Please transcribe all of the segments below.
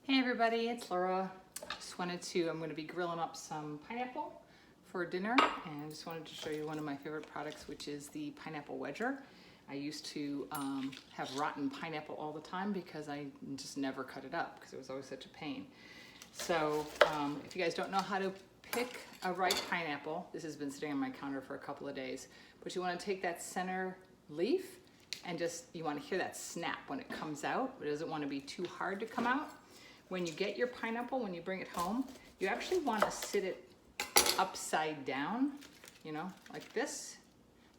Hey everybody, it's Laura. I'm going to be grilling up some pineapple for dinner, and I just wanted to show you one of my favorite products, which is the pineapple wedger. I used to have rotten pineapple all the time because I just never cut it up because it was always such a pain. So if you guys don't know how to pick a ripe pineapple, this has been sitting on my counter for a couple of days, but you want to take that center leaf and you want to hear that snap when it comes out. It doesn't want to be too hard to come out. When you get your pineapple, when you bring it home, you actually want to sit it upside down, you know, like this,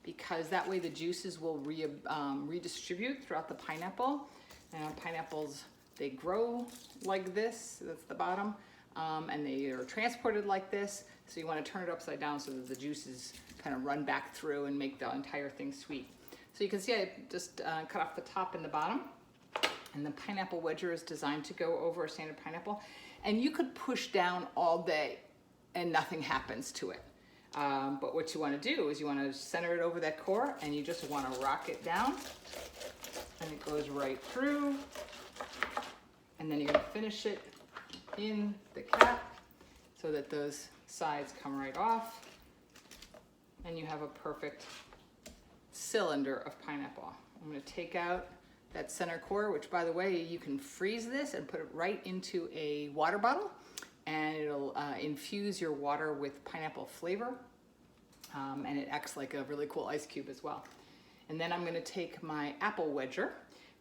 because that way the juices will redistribute throughout the pineapple. And pineapples, they grow like this, that's the bottom, and they are transported like this. So you want to turn it upside down so that the juices kind of run back through and make the entire thing sweet. So you can see I just cut off the top and the bottom. And the pineapple wedger is designed to go over a standard pineapple. And you could push down all day and nothing happens to it. But what you want to do is you want to center it over that core and you just want to rock it down. And it goes right through. And then you're going to finish it in the cap so that those sides come right off. And you have a perfect cylinder of pineapple. I'm going to take out that center core, which by the way, you can freeze this and put it right into a water bottle and it'll infuse your water with pineapple flavor. And it acts like a really cool ice cube as well. And then I'm gonna take my apple wedger,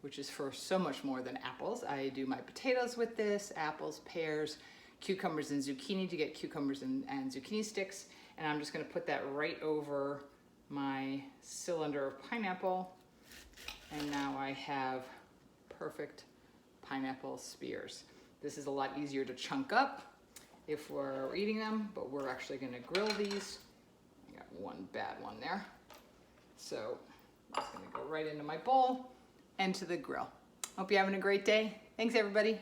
which is for so much more than apples. I do my potatoes with this, apples, pears, cucumbers, and zucchini to get cucumbers and zucchini sticks. And I'm just gonna put that right over my cylinder of pineapple. And now I have perfect pineapple spears. This is a lot easier to chunk up if we're eating them, but we're actually gonna grill these. I got one bad one there. So I'm just gonna go right into my bowl and to the grill. Hope you're having a great day. Thanks everybody.